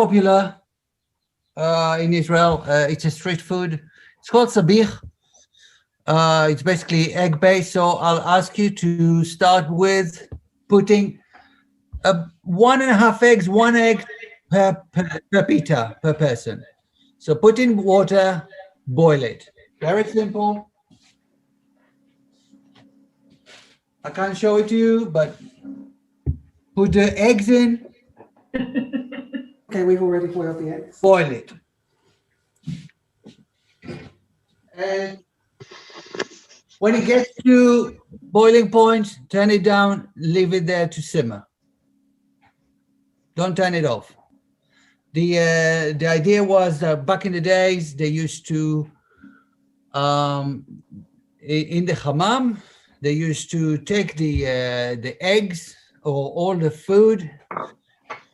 popular in Israel. It's a street food. It's called Sabich. It's basically egg-based. So I'll ask you to start with putting 1.5 eggs, 1 egg per pita, per person. So put in water, boil it. Very simple. I can't show it to you, but put the eggs in. Okay, we've already boiled the eggs. Boil it. And when it gets to boiling point, turn it down, leave it there to simmer. Don't turn it off. The idea was that back in the days, they used to, in the hammam, they used to take the eggs or all the food,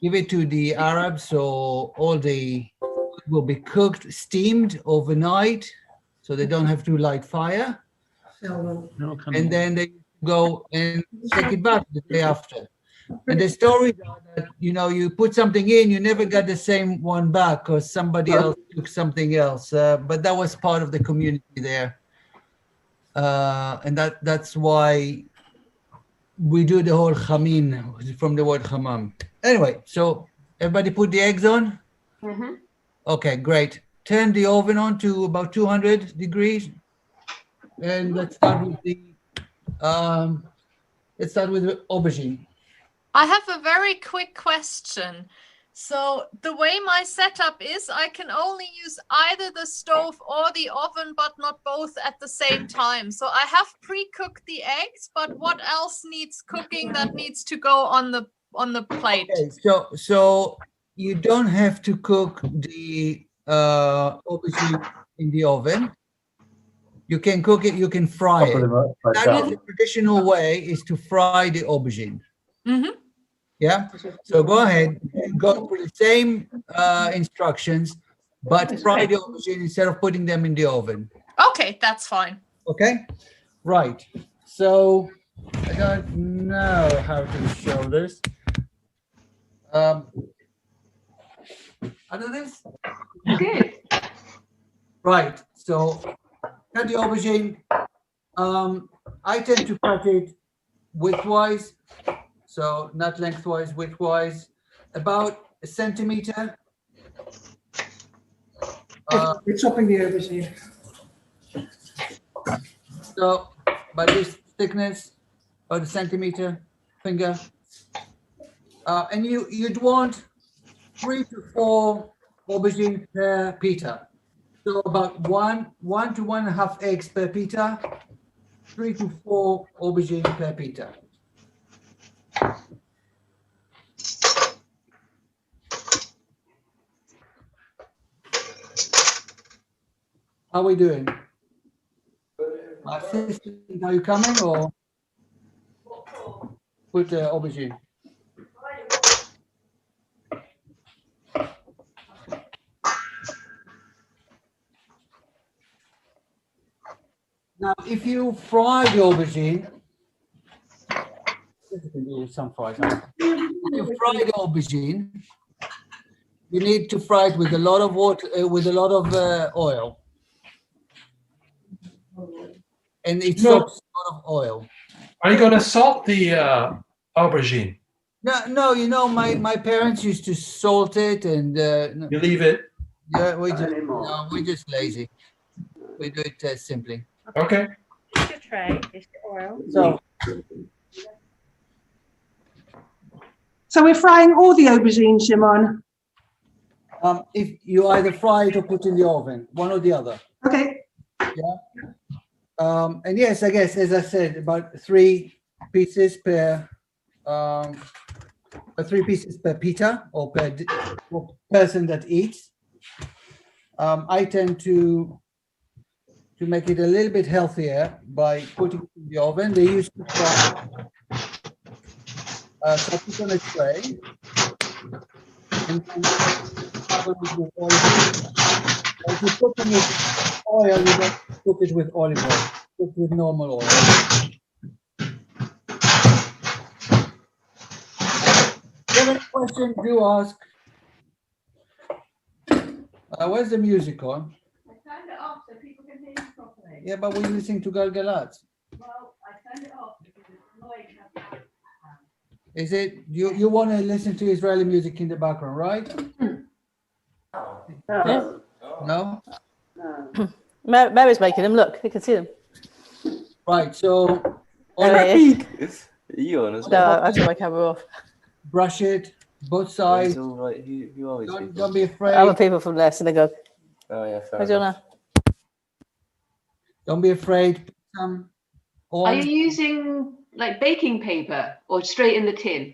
give it to the Arabs, so all the food will be cooked, steamed overnight, so they don't have to light fire. And then they go and take it back the day after. And the stories are that, you put something in, you never got the same one back because somebody else took something else. But that was part of the community there. And that's why we do the whole chamin from the word hammam. Anyway, so everybody put the eggs on? Mm-hmm. Okay, great. Turn the oven on to about 200 degrees. And let's start with the aubergine. I have a very quick question. So the way my setup is, I can only use either the stove or the oven, but not both at the same time. So I have pre-cooked the eggs, but what else needs cooking that needs to go on the plate? Okay, so you don't have to cook the aubergine in the oven. You can cook it, you can fry it. That is the traditional way, is to fry the aubergine. Mm-hmm. Yeah, so go ahead, go through the same instructions, but fry the aubergine instead of putting them in the oven. Okay, that's fine. Okay, right. So I don't know how to show this. I do this. Good. Right. So cut the aubergine. I tend to cut it widthwise. So not lengthwise, widthwise, about 1 centimeter. We're chopping the aubergine. So by this thickness, about 1 centimeter finger. And you'd want 3 to 4 aubergine per pita. So about 1 to 1.5 eggs per pita, 3 to 4 aubergine per pita. How are we doing? My assistant, are you coming or put aubergine? Now, if you fry the aubergine, you can do some fries. If you fry the aubergine, you need to fry it with a lot of water, with a lot of oil, and it soaks a lot of oil. Are you going to salt the aubergine? No, my parents used to salt it, and You leave it. yeah, we're just lazy. We do it simply. Okay. Here's your tray. Here's your oil. So we're frying all the aubergine, Shimon. If you either fry it or put in the oven, one or the other. Okay. Yeah. And yes, I guess, as I said, about 3 pieces per 3 pieces per pita or per person that eats. I tend to make it a little bit healthier by putting it in the oven. They used to fry. So I put on a tray and then cover it with olive oil. If you're cooking it with oil, you don't cook it with olive oil. Cook with normal oil. If you have any questions, do ask. Where's the music on? I turned it off so people can hear you properly. Yeah, but we're listening to Galgalat. Well, I turned it off because it's annoying to have Is it you want to listen to Israeli music in the background, right? No? Mary's making them. Look, you can see them. Right, so There he is. You on as No, well? I took my camera off. brush it, both sides. It's all right. Who are these Don't, people? don't be afraid. Other people from there, so they go, Oh yeah, fair "How do you enough. wanna?" Don't be afraid. Put some Are you on. using like baking paper or straight in the tin?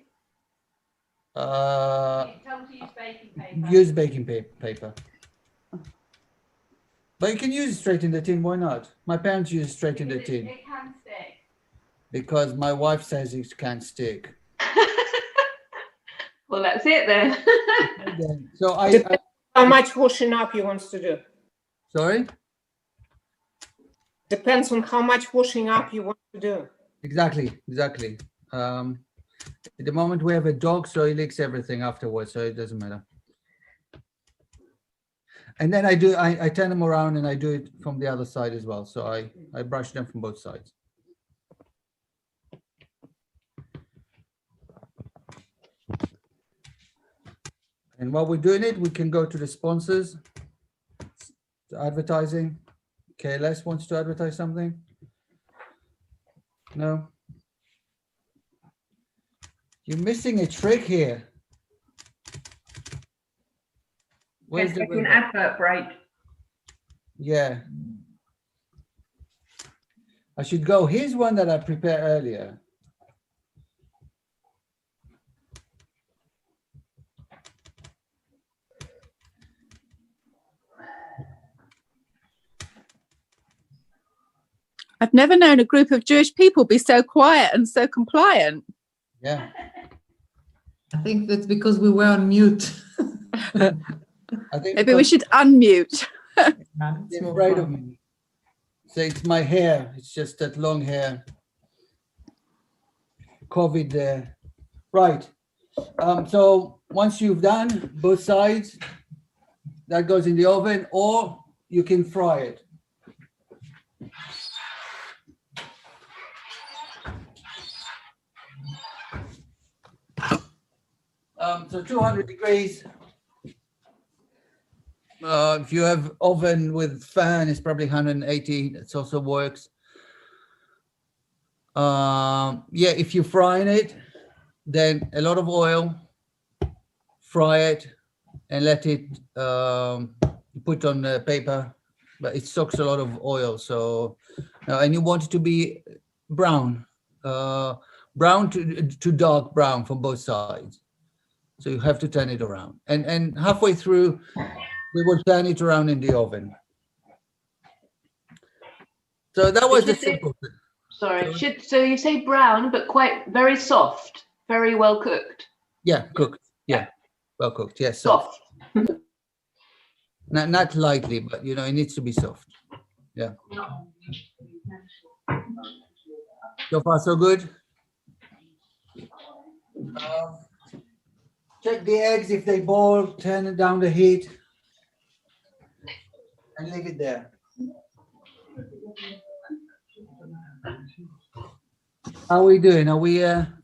Uh, Tell them to use baking paper. use baking paper. But you can use it straight in the tin. Why not? My parents use it straight in the Because tin it can stick. because my wife says it can't stick. Well, that's it then. Again, so I Depends how much washing up you want to do. sorry. Depends on how much washing up you want to do. Exactly. At the moment we have a dog, so he licks everything afterwards, so it doesn't matter. And then I turn them around and I do it from the other side as well. So I brush them from both sides. And while we're doing it, we can go to the sponsors, to advertising. KLS wants to advertise something? No? You're missing a trick here. Where's the An advert break. Yeah. I should go. Here's one that I prepared earlier. I've never known a group of Jewish people be so quiet and so compliant. Yeah. I think that's because we were on mute. I think Maybe we should unmute. they're afraid of me. So it's my hair. It's just that long hair. COVID there. Right. So once you've done both sides, that goes in the oven, or you can fry it. So 200 degrees. If you have oven with fan, it's probably 180. It also works. Yeah, if you're frying it, then a lot of oil, fry it, and let it put on the paper, but it soaks a lot of oil. So, and you want it to be brown, brown to dark brown from both sides. So you have to turn it around, and halfway through, we will turn it around in the oven. So that was the simple thing. Sorry. So you say brown, but quite very soft, very well cooked. Yeah, cooked. Yeah, well cooked. Yes, soft. Soft. Not lightly, but it needs to be soft. Yeah. So far, so good. Check the eggs if they boil. Turn it down the heat, and leave it there. How are we doing? Are we? That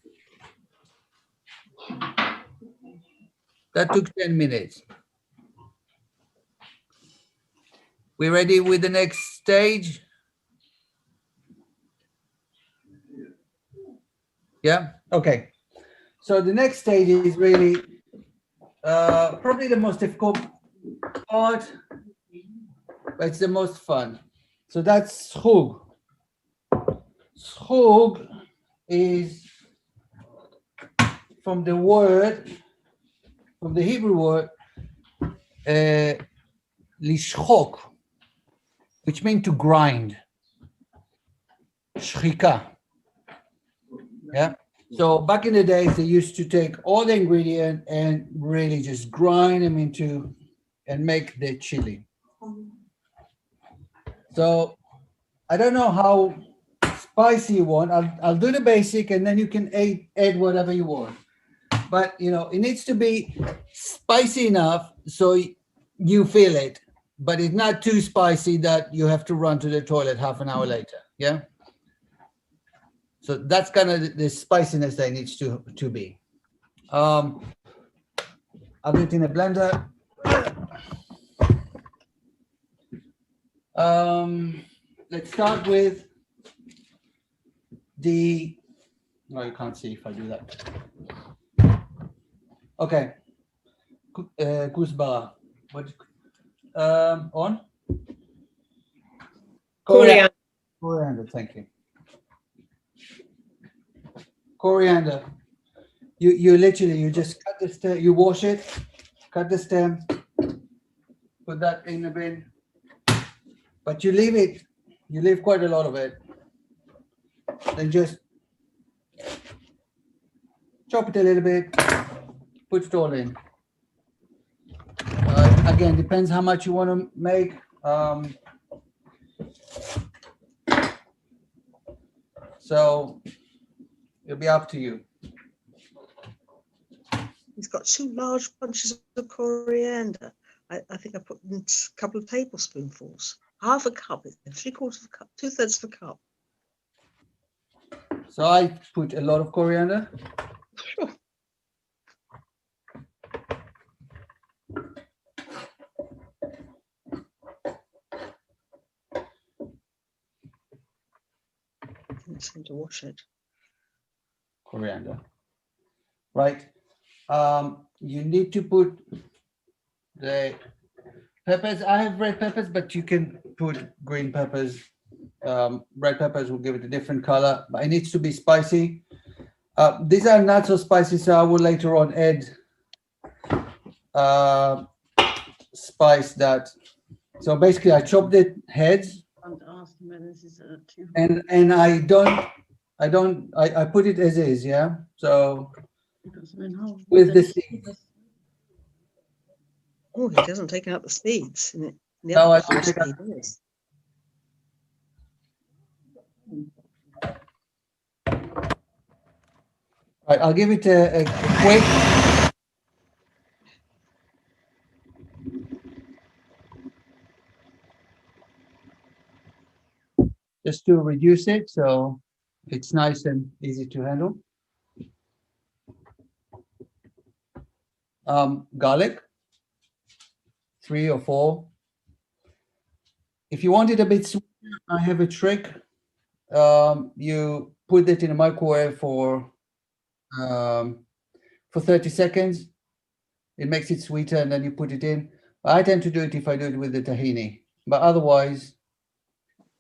took 10 minutes. We ready with the next stage? Yeah. Okay. So the next stage is really probably the most difficult part, but it's the most fun. So that's zhoug. Zhoug is from the Hebrew word, lishchok, which means to grind. Shchika. Yeah. So back in the days, they used to take all the ingredients and really just grind them into and make the chili. So I don't know how spicy you want. I'll do the basic, and then you can add whatever you want. But it needs to be spicy enough so you feel it, but it's not too spicy that you have to run to the toilet half an hour later. Yeah. So that's kind of the spiciness that it needs to be. I'll do it in a blender. Let's start with the. No, you can't see if I do that. Okay. Kuzbara. What? On? Coriander. Coriander, thank you. Coriander. You literally, you just cut the stem, you wash it, cut the stem, put that in the bin, but you leave quite a lot of it. Then just chop it a little bit, put it all in. Again, depends how much you want to make. So it'll be up to you. He's got 2 large bunches of coriander. I think I put in a couple of tablespoonfuls. Half a cup, 3/4 of a cup, 2/3 of a cup. So I put a lot of coriander. Sure. It's time to wash it. Coriander. Right. You need to put the peppers. I have red peppers, but you can put green peppers. Red peppers will give it a different color, but it needs to be spicy. These are not so spicy, so I will later on add spice that. So basically, I chopped the heads, and I put it as is. Yeah. So with the seeds. Oh, he doesn't take out the seeds. No, I don't take out. Right, I'll give it a quick. Just to reduce it so it's nice and easy to handle. Garlic, 3 or 4. If you want it a bit sweeter, I have a trick. You put it in a microwave for 30 seconds. It makes it sweeter, and then you put it in. I tend to do it if I do it with the tahini, but otherwise,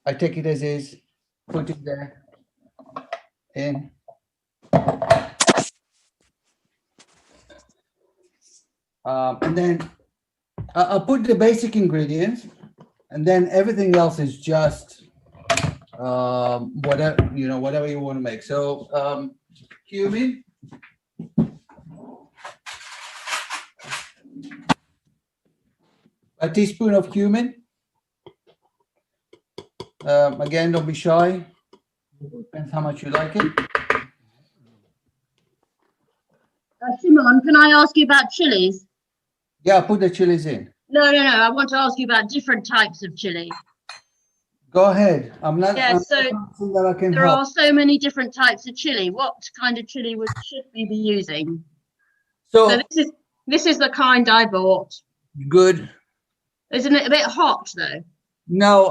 I take it as is, put it there, in. And then I'll put the basic ingredients, and then everything else is just whatever you want to make. So cumin, a teaspoon of cumin. Again, don't be shy. Depends how much you like it. Shimon, can I ask you about chilies? Yeah, put the chilies in. No. I want to ask you about different types of chili. Go ahead. I'm not. Yeah, I'm so not saying that I can there help. are so many different types of chili. What kind of chili should we be using? So this is the kind I bought. Good. Isn't it a bit hot though? No,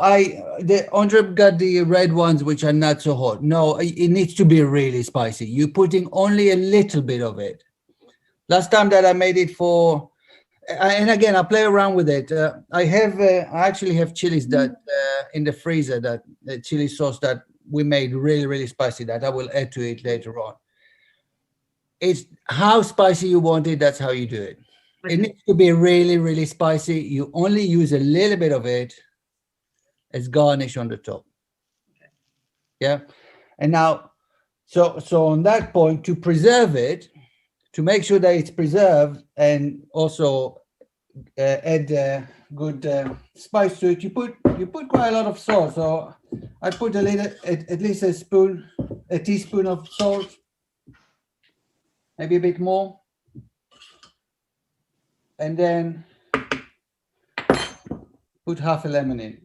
Andre got the red ones, which are not so hot. No, it needs to be really spicy. You're putting only a little bit of it. Last time that I made it and again, I play around with it. I actually have chilies that in the freezer, that chili sauce that we made really, really spicy, that I will add to it later on. It's how spicy you want it, that's how you do it. Okay. It needs to be really, really spicy. You only use a little bit of it as garnish on the top. Okay. Yeah. And now, so on that point, to preserve it, to make sure that it's preserved and also add good spice to it, you put quite a lot of salt. So I put a little, at least a teaspoon of salt, maybe a bit more. And then put half a lemon in.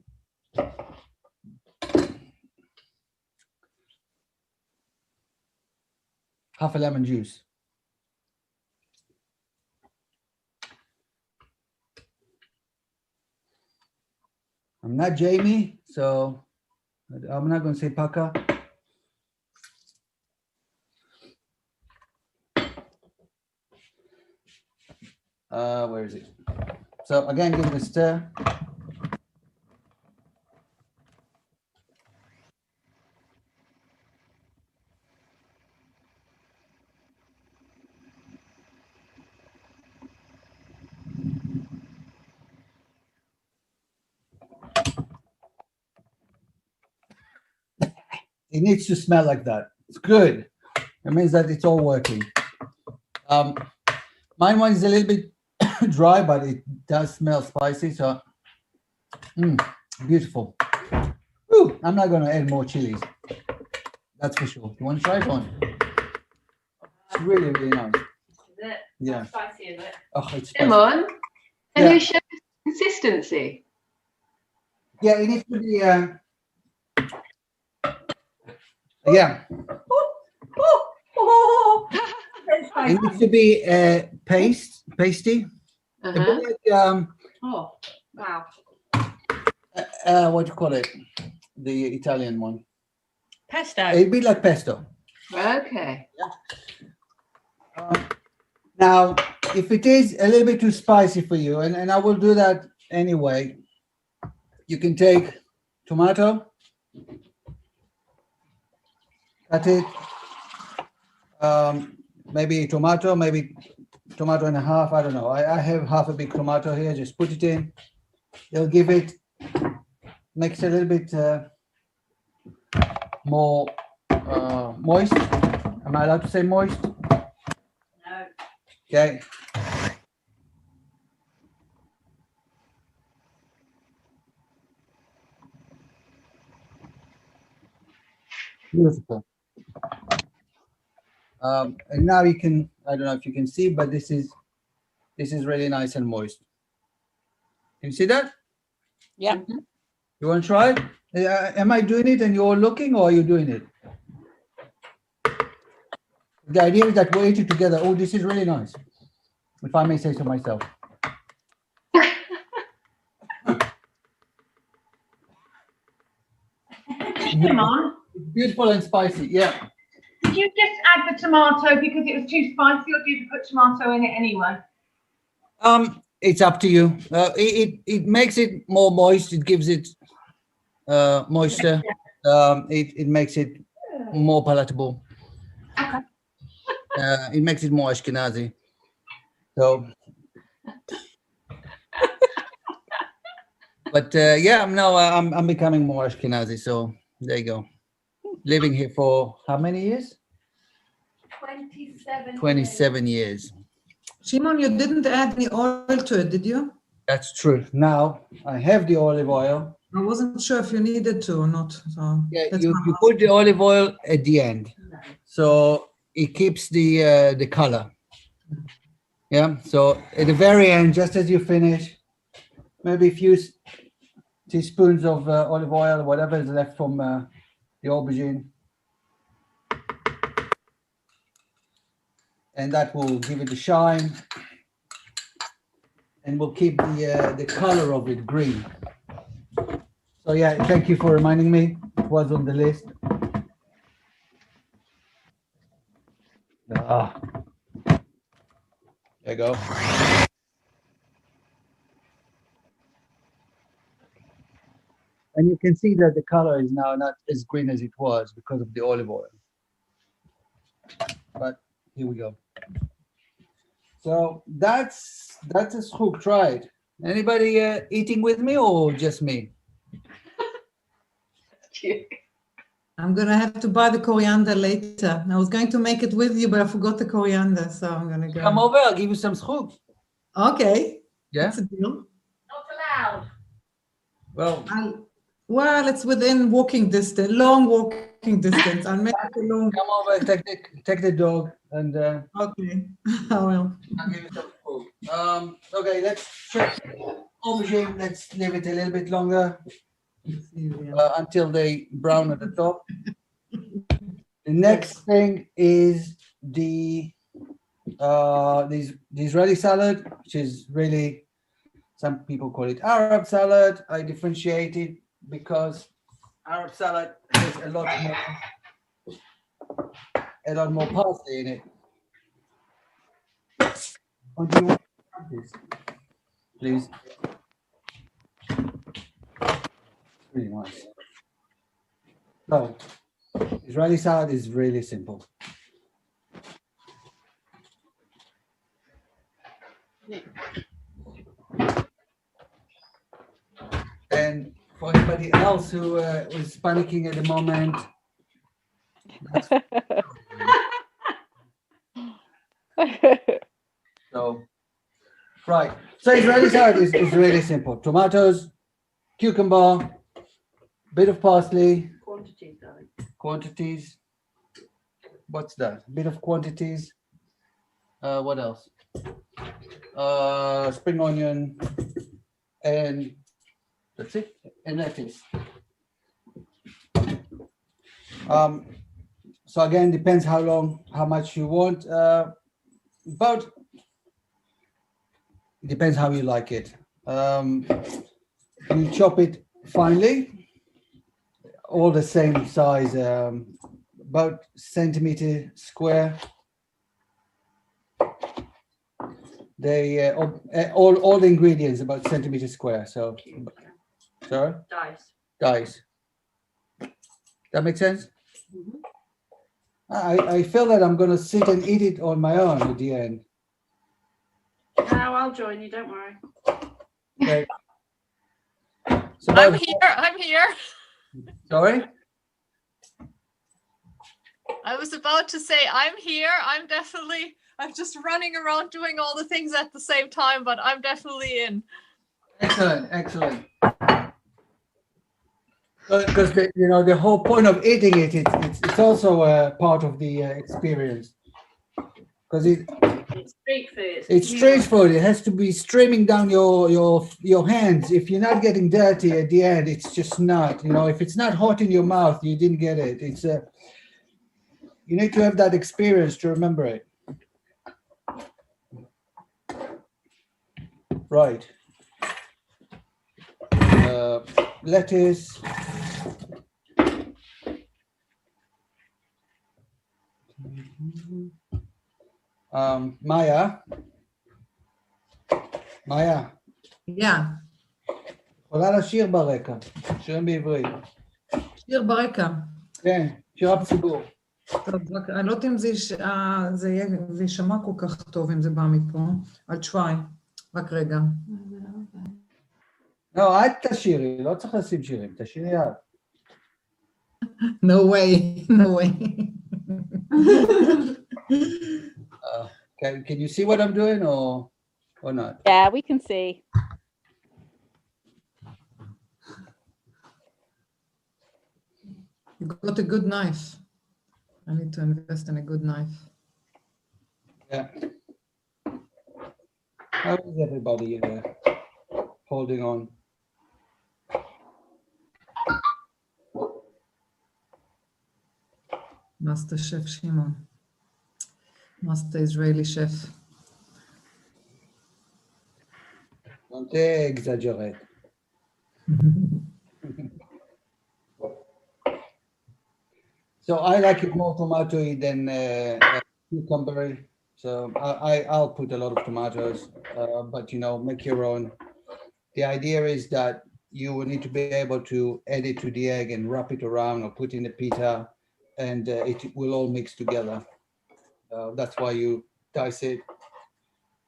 Half a lemon juice. I'm not Jamie, so I'm not going to say paka. Where is it? So again, give it a stir. It needs to smell like that. It's good. It means that it's all working. Mine one is a little bit dry, but it does smell spicy. So, beautiful. Whew, I'm not going to add more chilies. That's for sure. You want to try it on? It's really, really nice. Is it? Yeah. How spicy is it? Oh, it's spicy. Shimon, can Yeah. you show us consistency? Yeah, it needs to be. Yeah. It needs to be pasty. A bit like, Oh, wow. what do you call it? The Italian one. Pesto. It'd be like pesto. Okay. Now, if it is a little bit too spicy for you, and I will do that anyway, you can take tomato, cut it, maybe tomato and a half, I don't know. I have half a big tomato here, just put it in. It'll give it, makes it a little bit more moist. Am I allowed to say moist? No. Okay. Beautiful. And now you can, I don't know if you can see, but this is really nice and moist. Can you see that? Yeah. You want to try it? Am I doing it and you're looking, or are you doing it? The idea is that we eat it together. Oh, this is really nice, if I may say so myself. Shimon, Beautiful and spicy, yeah. did you just add the tomato because it was too spicy, or did you put tomato in it anyway? It's up to you. It makes it more moist. It gives it moisture. It makes it more palatable. Okay. It makes it more Ashkenazi. So, but yeah, I'm becoming more Ashkenazi. So there you go. Living here for how many years? 27. 27 years. Shimon, you didn't add any oil to it, did you? That's true. Now I have the olive oil. I wasn't sure if you needed to or not. So Yeah, that's you why I'm put the olive oil at the end, so it keeps the color. Yeah. So at the very end, just as you finish, maybe a few teaspoons of olive oil, whatever is left from the aubergine, and that will give it a shine, and will keep the color of it green. So yeah, thank you for reminding me. It was on the list. Ah, there you go. And you can see that the color is now not as green as it was because of the olive oil. But here we go. So that's a zhoug. Try it. Anybody eating with me or just me? I'm gonna have to buy the coriander later. I was going to make it with you, but I forgot the coriander, so I'm gonna go. Come over, I'll give you some zhoug. Okay. Yeah. That's a deal. Not allowed. Well, Well, it's within walking distance, long walking distance. I'll make it a long. come over, take the dog, and Okay. I will. I'll give you some zhoug. Okay, let's check aubergine, let's leave it a little bit longer until they brown at the top. The next thing is the Israeli salad, which is really, some people call it Arab salad. I differentiate it because Arab salad has a lot more parsley in it. Oh, do you want this? Please. Really nice. So, Israeli salad is really simple. And for anybody else who is panicking at the moment, so right. So Israeli salad is really simple. Tomatoes, cucumber, bit of parsley. Quantities, darling. Quantities. What's that? Bit of quantities. What else? Spring onion, and that's it. And lettuce. So again, depends how much you want. But it depends how you like it. You chop it finely, all the same size, about centimeter square. They all the ingredients about centimeter square. So, sorry. Dice. That makes sense. Mm-hmm. I feel that I'm gonna sit and eat it on my own at the end. No, I'll join you. Don't worry. Okay. So I'm here. Sorry? I was about to say I'm here. I'm just running around doing all the things at the same time, but I'm definitely in. Excellent. Because the whole point of eating it's also a part of the experience. Because It's street food. it's street food. It has to be streaming down your hands. If you're not getting dirty at the end, it's just not. If it's not hot in your mouth, you didn't get it. You need to have that experience to remember it. Right. Lettuce. Maya. Yeah. יכולה לשיר ברקע, שירים בעברית. שיר ברקע. כן, שירה בציבור. טוב, אני לא יודעת אם זה יישמע כל כך טוב אם זה בא מפה. אל תשוואי, רק רגע. לא, אל תשירי, לא צריך לשים שירים, תשירי את. No way. Can you see what I'm doing or not? Yeah, we can see. You got a good knife. I need to invest in a good knife. Yeah. How is everybody holding on? Master Chef Shimon. Master Israeli chef. Don't exaggerate. So I like it more tomatoey than cucumber. So I'll put a lot of tomatoes, but make your own. The idea is that you will need to be able to add it to the egg and wrap it around or put in the pita, and it will all mix together. That's why you dice it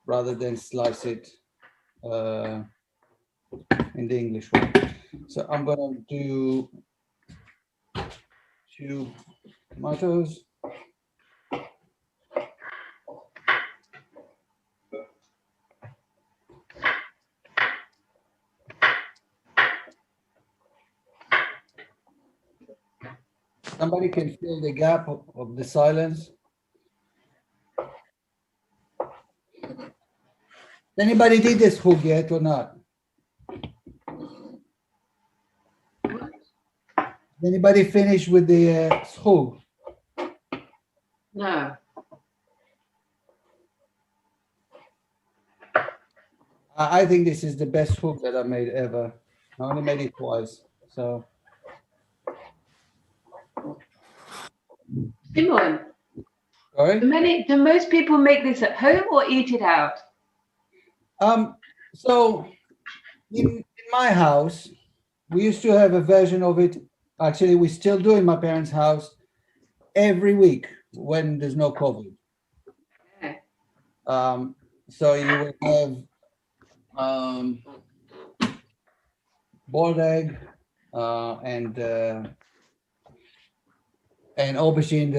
rather than slice it in the English way. So I'm gonna do 2 tomatoes. Somebody can fill the gap of the silence. Anybody did this zhoug yet or not? Anybody finish with the zhoug? No. I think this is the best zhoug that I made ever. I only made it twice. So Shimon, sorry. do most people make this at home or eat it out? So in my house, we used to have a version of it. Actually, we still do in my parents' house every week when there's no COVID. Okay. So you will have boiled egg and aubergine.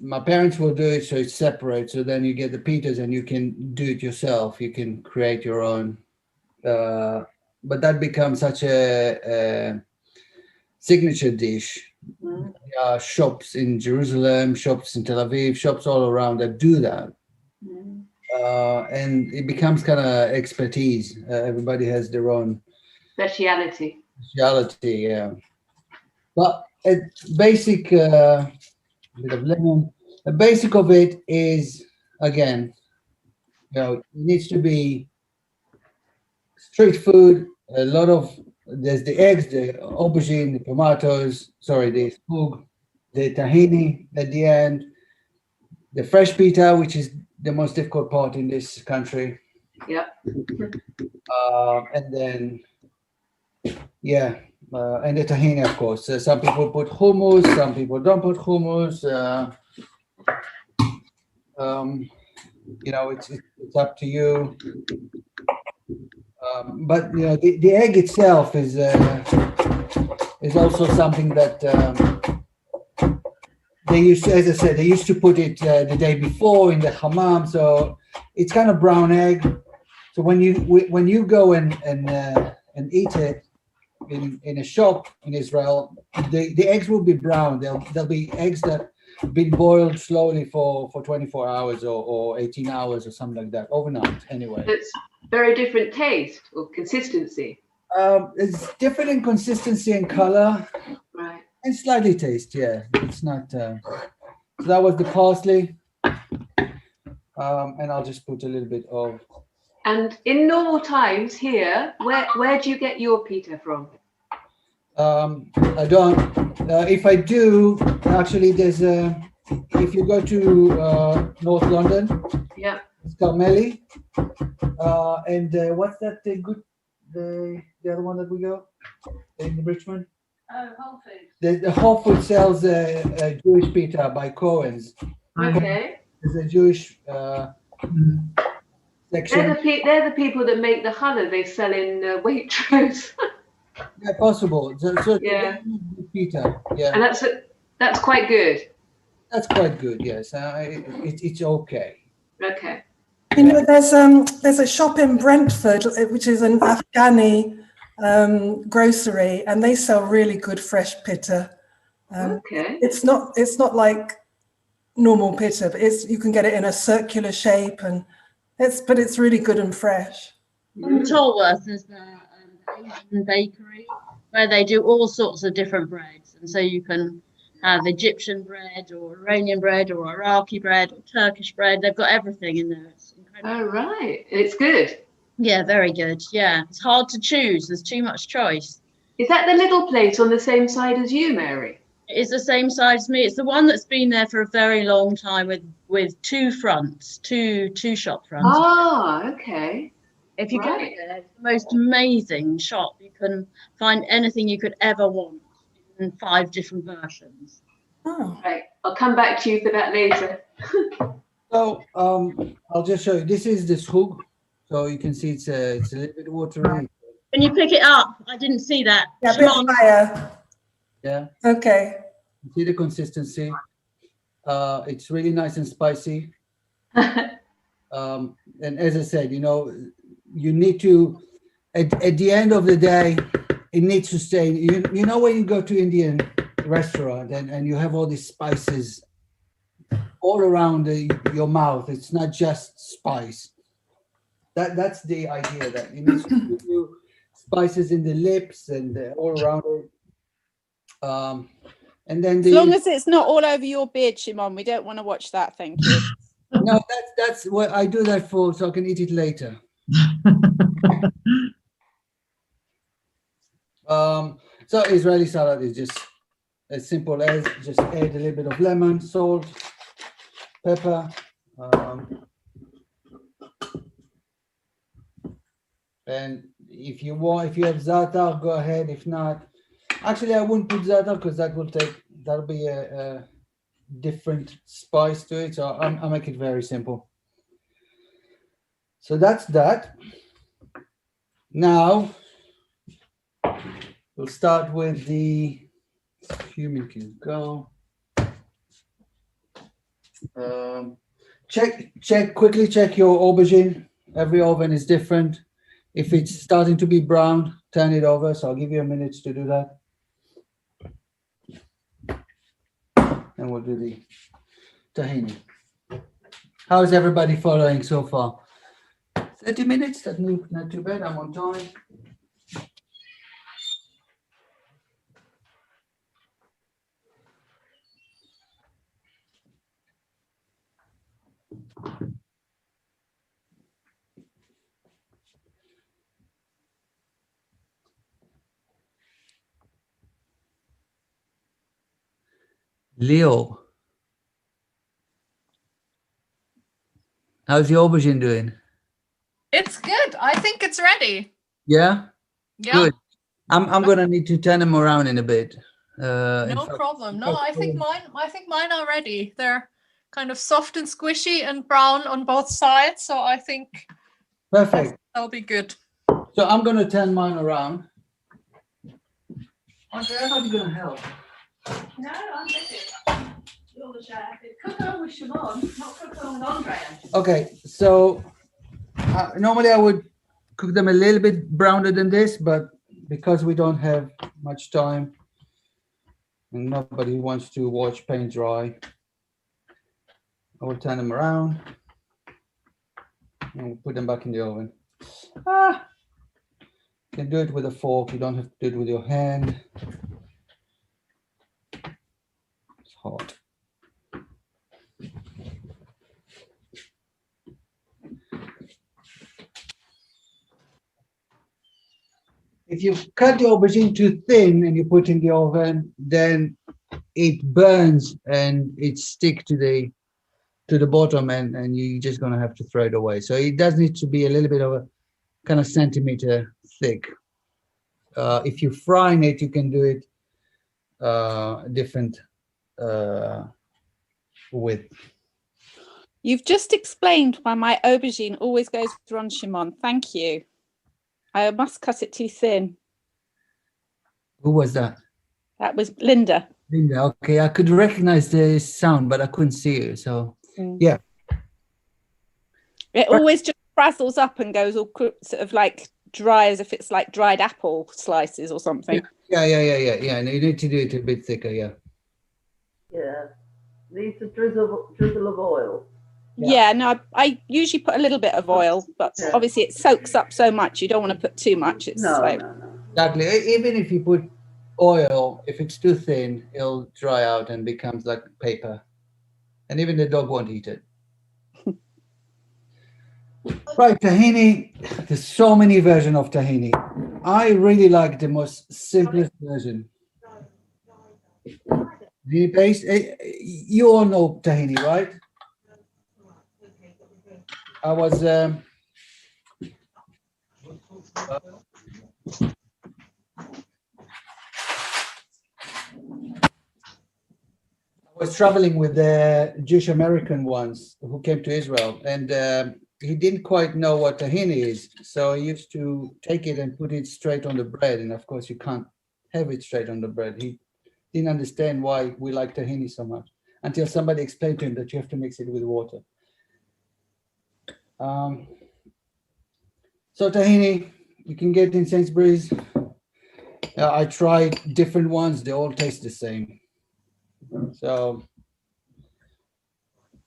My parents will do it, so it's separate. So then you get the pitas, and you can do it yourself. You can create your own. But that becomes such a signature dish. Mm. There are shops in Jerusalem, shops in Tel Aviv, shops all around that do that. Mm. And it becomes kind of expertise. Everybody has their own Speciality. yeah. But a basic bit of lemon. The basic of it is, again, it needs to be street food. A lot of there's the eggs, the aubergine, the tomatoes. Sorry, the zhoug, the tahini at the end, the fresh pita, which is the most difficult part in this country. Yeah. And then, and the tahini, of course. Some people put hummus, some people don't put hummus. It's up to you. But the egg itself is also something that they used to, as I said, they used to put it the day before in the hammam. So it's kind of brown egg. So when you go and eat it in a shop in Israel, the eggs will be brown. They'll be eggs that have been boiled slowly for 24 hours or 18 hours or something like that, overnight anyway. It's very different taste or consistency. It's different in consistency and color. Right. And slightly taste, yeah. It's not. So that was the parsley. And I'll just put a little bit of. And in normal times here, where do you get your pita from? I don't. If I do, actually, there's a. If you go to North London, yeah, it's Carmeli. And what's that? The other one that we go in Richmond. Oh, Whole Foods. The Whole Foods sells a Jewish pita by Cohen's. Okay. There's a Jewish section. They're the people that make the challah they sell in Waitrose. Yeah, possible. So yeah. Pita. Yeah. And that's quite good. That's quite good. Yes. It's okay. Okay. There's a shop in Brentford which is an Afghani grocery, and they sell really good fresh pita. Okay. It's not like normal pita, but you can get it in a circular shape, and it's really good and fresh. On Tolworth there's the Asian bakery where they do all sorts of different breads, and so you can have Egyptian bread or Iranian bread or Iraqi bread or Turkish bread. They've got everything in there. It's incredible. Oh, right. It's good. Yeah, very good. Yeah, it's hard to choose. There's too much choice. Is that the little place on the same side as you, Mary? It's the same size as me. It's the one that's been there for a very long time with two fronts, two shop fronts. Ah, okay. If you go there, it's the most amazing shop. You can find anything you could ever want in 5 different versions. Oh. Right. I'll come back to you for that later. So I'll just show you. This is the zhoug. So you can see it's a little bit watery. Can you pick it up? I didn't see that. Yeah, a bit higher. Yeah. Okay. See the consistency. It's really nice and spicy. And as I said, you need to, at the end of the day, it needs to stay. You know when you go to Indian restaurant and you have all these spices all around your mouth. It's not just spice. That's the idea, that it needs to give you spices in the lips and all around it. And then As long as it's not all over your beard, Shimon, we don't want to watch that. Thank you. no, that's what I do that for, so I can eat it later. So Israeli salad is just as simple as just add a little bit of lemon, salt, pepper, and if you have za'atar, go ahead. If not, actually I wouldn't put za'atar because that'll be a different spice to it. So I'll make it very simple. So that's that. Now we'll start with the cumin can go. Quickly check your aubergine. Every oven is different. If it's starting to be brown, turn it over. So I'll give you a minute to do that. And we'll do the tahini. How is everybody following so far? 30 minutes, that's not too bad. I'm on time. Leo, how's the aubergine doing? It's good. I think it's ready. Yeah? Yeah. Good. I'm gonna need to turn them around in a bit. No problem. No, I think mine are ready. They're kind of soft and squishy and brown on both sides. So I think perfect. That'll be good. So I'm gonna turn mine around. Andrea, how are you gonna help? No, I'm busy. You're the chef. It's Cookalong with Shimon, not Cookalong with Andrea. Okay, so normally I would cook them a little bit browner than this, but because we don't have much time and nobody wants to watch paint dry, I will turn them around and we'll put them back in the oven. You can do it with a fork, you don't have to do it with your hand. It's hot. If you cut the aubergine too thin and you put in the oven, then it burns and it sticks to the bottom, and you're just gonna have to throw it away. So it does need to be a little bit of a kind of centimeter thick. If you're frying it, you can do it different width. You've just explained why my aubergine always goes wrong, Shimon. Thank you. I must cut it too thin. Who was that? That was Linda. Linda, okay. I could recognize the sound, but I couldn't see you. So, yeah. It always just frazzles up and goes all sort of like dry, as if it's like dried apple slices or something. Yeah. No, you need to do it a bit thicker, yeah. Yeah. Needs a drizzle of oil. Yeah, no, I usually put a little bit of oil, but obviously it soaks up so much. You don't want to put too much. It's No. Exactly. Even if you put oil, if it's too thin, it'll dry out and becomes like paper. And even the dog won't eat it. Right, tahini. There's so many versions of tahini. I really like the most simplest version. The paste. You all know tahini, right? I was traveling with the Jewish American ones who came to Israel, and he didn't quite know what tahini is, so he used to take it and put it straight on the bread, and of course you can't have it straight on the bread. He didn't understand why we like tahini so much until somebody explained to him that you have to mix it with water. So tahini, you can get in Sainsbury's. I tried different ones, they all taste the same. So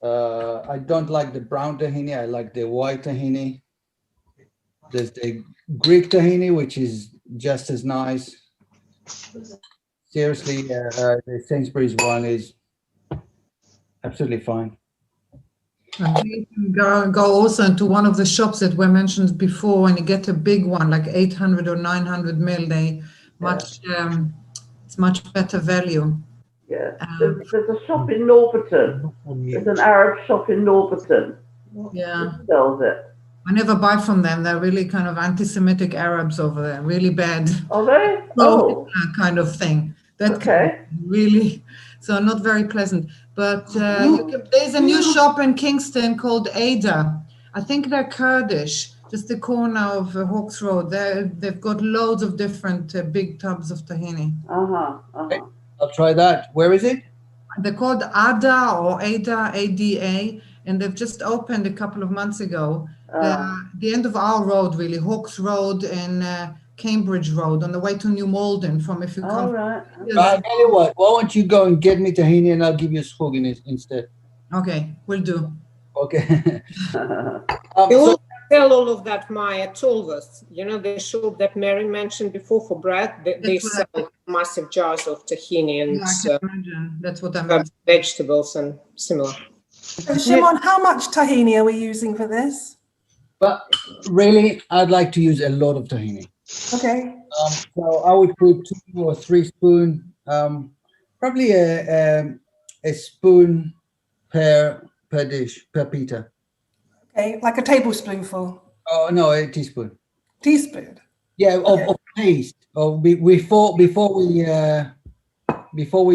I don't like the brown tahini, I like the white tahini. There's the Greek tahini, which is just as nice. seriously, the Sainsbury's one is absolutely fine. And you can go also into one of the shops that were mentioned before, and you get a big one, like 800 or 900 mil. It's much better value. Yeah. There's a shop in Norbiton. There's an Arab shop in Norbiton. Yeah. That sells it. I never buy from them. They're really kind of anti-Semitic Arabs over there, really bad. Are they? Oh. Kind of thing. That Okay. kind of really, so not very pleasant. But there's a new shop in Kingston called Ada. I think they're Kurdish, just the corner of Hawks Road. They've got loads of different big tubs of tahini. I'll try that. Where is it? They're called Ada or Ada, ADA, and they've just opened a couple of months ago. The end of our road, really, Hawks Road and Cambridge Road, on the way to New Malden. From if you come. All right. I'll tell you what. Why don't you go and get me tahini, and I'll give you zhoug in it instead. Okay, will do. Okay. You will tell all of that, Maya told us. You know, the shop that Mary mentioned before for bread, they sell massive jars of tahini and I can imagine. That's what I meant. vegetables and similar. So Shimon, how much tahini are we using for this? But really, I'd like to use a lot of tahini. Okay. So I would put 2 or 3 spoons, probably a spoon per dish, per pita. Okay, like a tablespoonful. Oh no, a teaspoon. Teaspoon. Yeah, of paste. Before we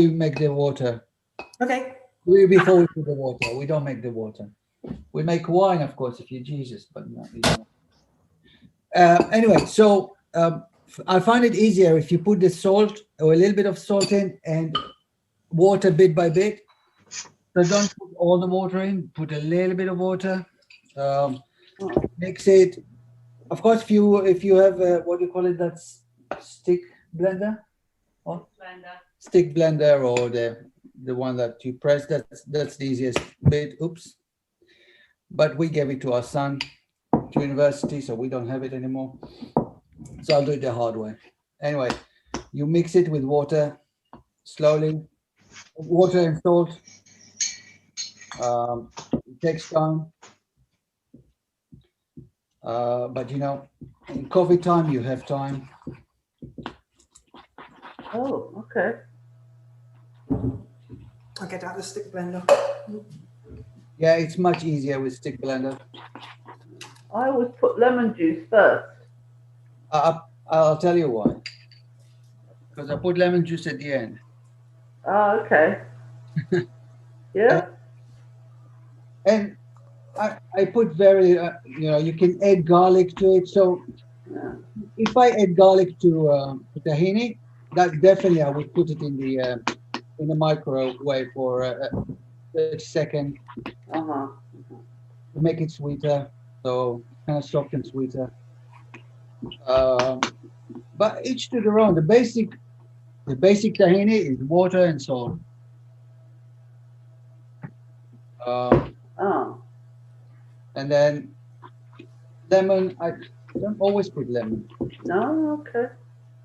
make the water. Okay. Before we put the water, we don't make the water. We make wine, of course, if you're Jesus, but not. Anyway, so I find it easier if you put the salt or a little bit of salt in and water bit by bit. So don't put all the water in. Put a little bit of water. Mix it. Of course, if you have what do you call it? That's stick blender. Or stick blender, or the one that you press. That's the easiest bit. Oops. But we gave it to our son to university, so we don't have it anymore. So I'll do it the hard way. Anyway, you mix it with water slowly, water and salt. It takes time. But you know, in coffee time, you have time. Oh, okay. I'll get out the stick blender. Yeah, it's much easier with stick blender. I always put lemon juice first. I'll tell you why. Because I put lemon juice at the end. Oh, okay. Yeah. And I put very, you can add garlic to it. So if I add garlic to tahini, that definitely I would put it in the microwave for 30 seconds to make it sweeter. So kind of soft and sweeter. But each to their own. The basic tahini is water and salt. And then lemon. I don't always put lemon. No, okay.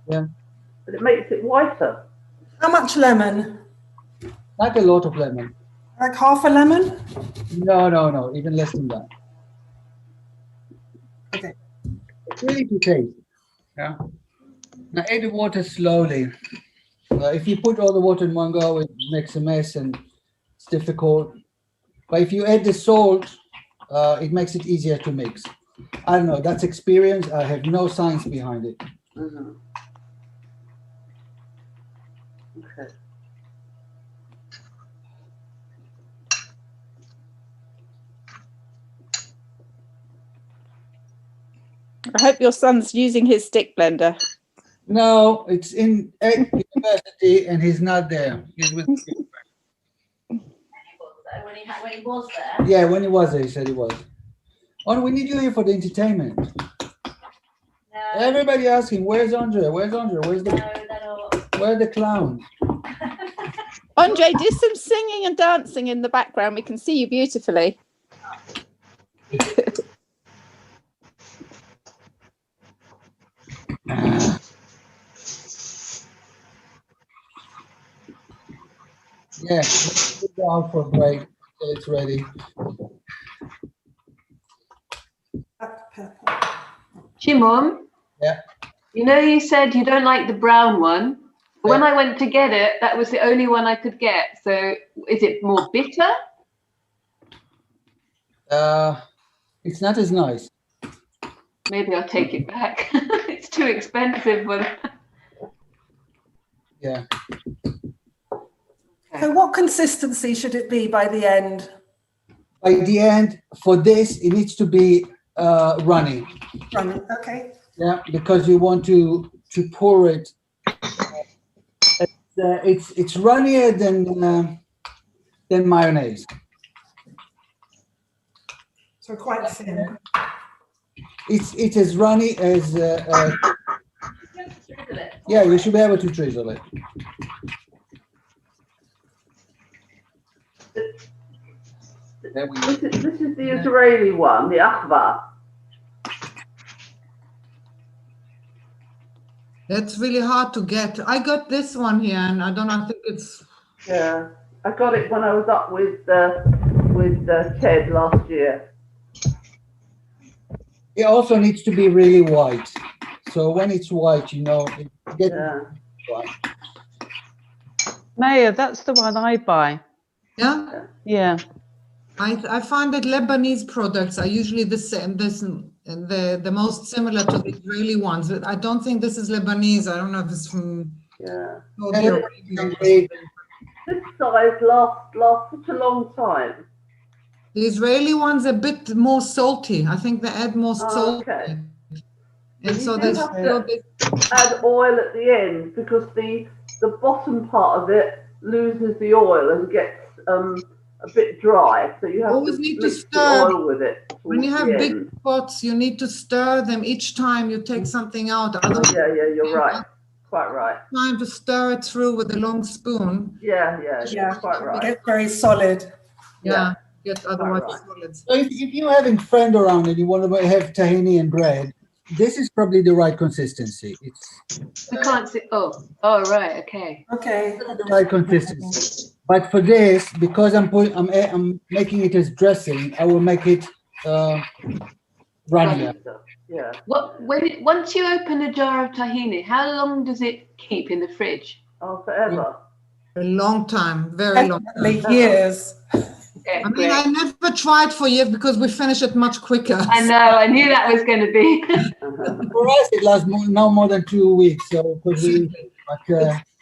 Yeah. But it makes it whiter. How much lemon? Not a lot of lemon. Like half a lemon? No, even less than that. Okay. It's really to taste. Yeah. Now add the water slowly. If you put all the water in one go, it makes a mess and it's difficult. But if you add the salt, it makes it easier to mix. I don't know. That's experience. I have no science behind it. Okay. I hope your son's using his stick blender. No, it's in university and he's not there. He's with. When he was there. Yeah, when he was there, he said he was. Oh, we need you here for the entertainment. No. Everybody asking, where's Andre? Where's Andre? Where's the clown? Andre, do some singing and dancing in the background. We can see you beautifully. Yeah, put it out for break till it's ready. Shimon, Yeah. you know you said you don't like the brown one. When I went to get it, that was the only one I could get. So is it more bitter? It's not as nice. Maybe I'll take it back. It's too expensive, but yeah. So what consistency should it be by the end? By the end, for this, it needs to be runny. Runny, okay. Yeah, because you want to pour it. It's runnier than mayonnaise. So quite thin. It's as runny as. Yeah, you should be able to drizzle it. This is the Israeli one, the achva. That's really hard to get. I got this one here, and I don't know. I think it's. Yeah, I got it when I was up with Ted last year. It also needs to be really white. So when it's white, you know, it gets white. Maya, that's the one I buy. Yeah. Yeah. I find that Lebanese products are usually the same. The most similar to the Israeli ones. But I don't think this is Lebanese. I don't know if it's from. Saudi Arabia. This size lasts such a long time. The Israeli one's a bit more salty. I think they add more salt. Okay. And so they have to add oil at the end because the bottom part of it loses the oil and gets a bit dry. So you have always to need to mix the stir. oil with it. When you have big pots, you need to stir them each time you take something out. Otherwise, yeah, you're right. Quite right. Time to stir it through with a long spoon. Yeah, quite right. It gets very solid. Yeah, get otherwise solids. So if you're having friend around and you want to have tahini and bread, this is probably the right consistency. we can't see. Oh, right, okay. Okay. The right consistency. But for this, because I'm making it as dressing, I will make it runnier. Yeah. Once you open a jar of tahini, how long does it keep in the fridge? Oh, forever. A long time, very long time. Years. Okay, I mean, I never tried for years because we finish it much quicker. I know. I knew that was going to be. For us, it lasts no more than 2 weeks. So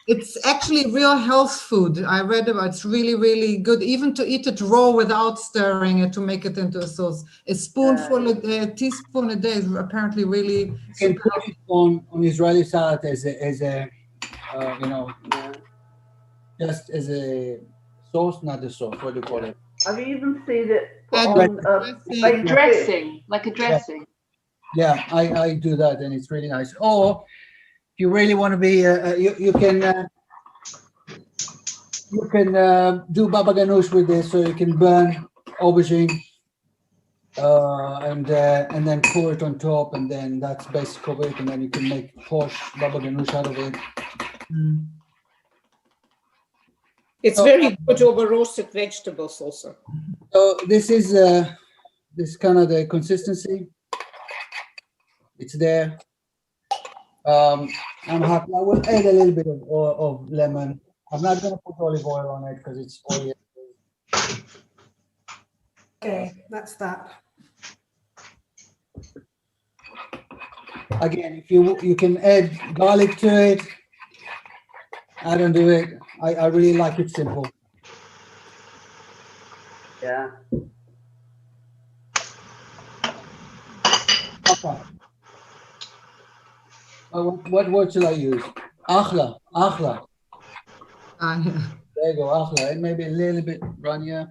it's actually real health food. I read about it's really, really good, even to eat it raw without stirring it to make it into a sauce. A spoonful, a teaspoon a day is apparently really. You can put it on Israeli salad as a just as a sauce, not a sauce. What do you call it? I've even seen it put And on Like dressing, like a dressing. Yeah, I do that, and it's really nice. Or if you really want to be, you can do baba ganoush with this, so you can burn aubergine and then pour it on top, and then that's basic of it, and then you can make posh baba ganoush out of it. It's very good over roasted vegetables also. So this is kind of the consistency. It's there. I'm happy. I will add a little bit of lemon. I'm not going to put olive oil on it because it's oily. Okay, that's that. Again, if you can add garlic to it. I don't do it. I really like it simple. Yeah. Okay. What word shall I use? Achla. Yeah. There you go, achla. And maybe a little bit runnier.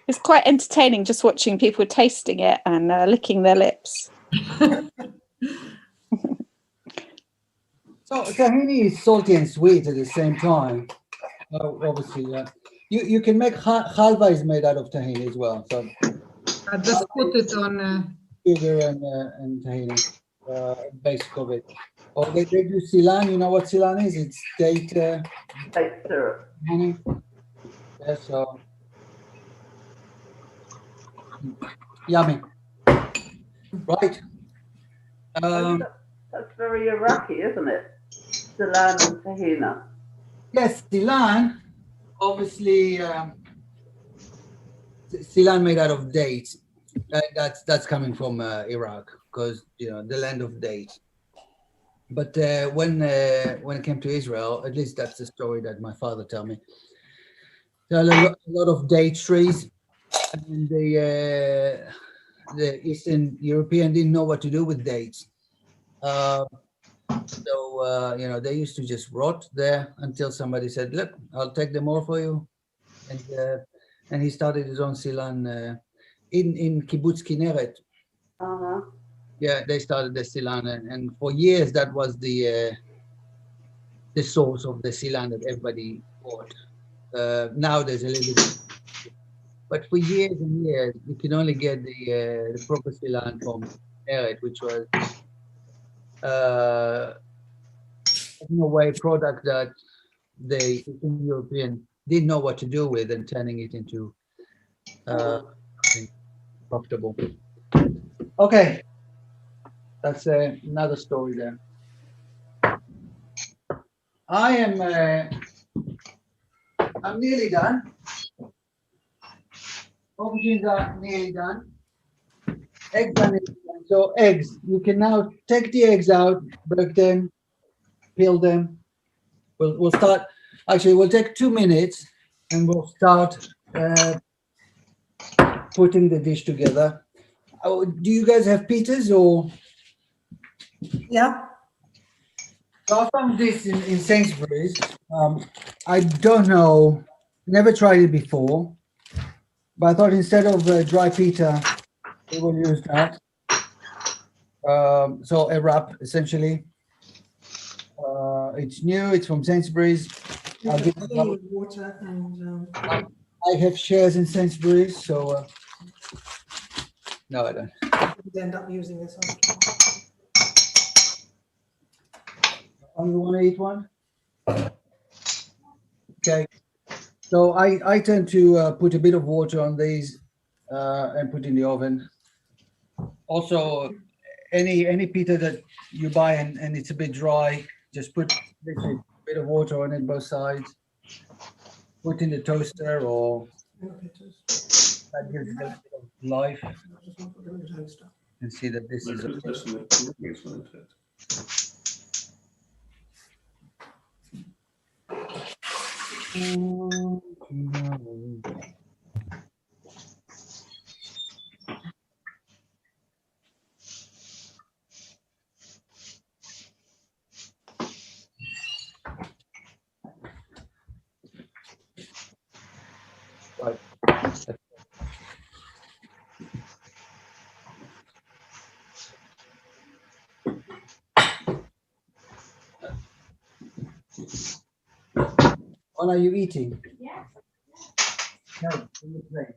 It's quite entertaining just watching people tasting it and licking their lips. So tahini is salty and sweet at the same time. Obviously, yeah. You can make halva is made out of tahini as well. So I just put it on. Sugar and tahini. basic of it. Or they do Ceylon. You know what Ceylon is? It's date syrup. honey. Yeah, so yummy. Right. That's very Iraqi, isn't it? Ceylon and tahina. Yes, Ceylon. Obviously, Ceylon made out of dates. That's coming from Iraq, because the land of dates. But when it came to Israel, at least that's the story that my father told me. There are a lot of date trees, and the Eastern European didn't know what to do with dates. So they used to just rot there until somebody said, "Look, I'll take them all for you," and he started his own Ceylon in Kibbutz Kinneret. Yeah, they started the Ceylon, and for years that was the source of the Ceylon that everybody bought. Now there's a little bit, but for years and years you can only get the proper Ceylon from Kinneret, which was in a way product that the Eastern European didn't know what to do with, and turning it into something profitable. Okay, that's another story there. I'm nearly done. Aubergines are nearly done. Eggs are nearly done. So eggs, you can now take the eggs out, break them, peel them. We'll start. Actually, we'll take 2 minutes, and we'll start putting the dish together. Oh, do you guys have pitas or? Yeah. So I found this in Sainsbury's. I don't know, never tried it before, but I thought instead of dry pita, we will use that. So a wrap, essentially. It's new, it's from Sainsbury's. I'll give it with water and I have shares in Sainsbury's, so no, I don't. we'd end up using this after. You want to eat one? Okay. So I tend to put a bit of water on these and put in the oven. Also, any pita that you buy and it's a bit dry, just put a bit of water on it, both sides. Put in the toaster, or that gives it a bit of life. You can see that this is. Right. What are you eating? Yes. No, in the plate.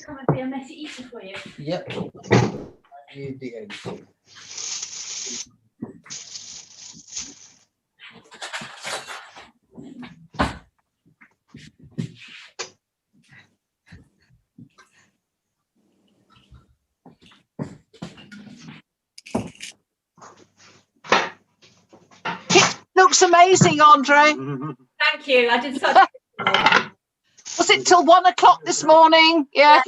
Come and be a messy eater for you. Yep. I need the eggs. Looks amazing, Andre. Thank you. I did such. Was it till 1 o'clock this morning? Yeah.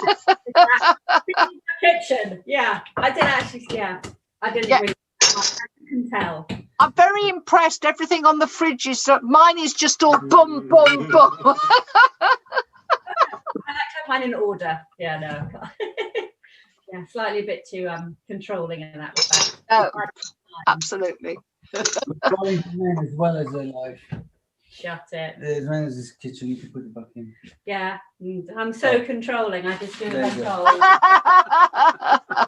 Kitchen. Yeah, I did actually. Yeah, I didn't. Yeah. Really, I can tell. I'm very impressed. Everything on the fridge is mine is just all boom, boom, boom. I like to have mine in order. Yeah, no. Yeah, slightly a bit too controlling in that respect. Oh, absolutely. Controlling the men as well as their life. Shut it. As well as this kitchen, you can put it back in. Yeah, I'm so controlling. I just do as There I'm you told.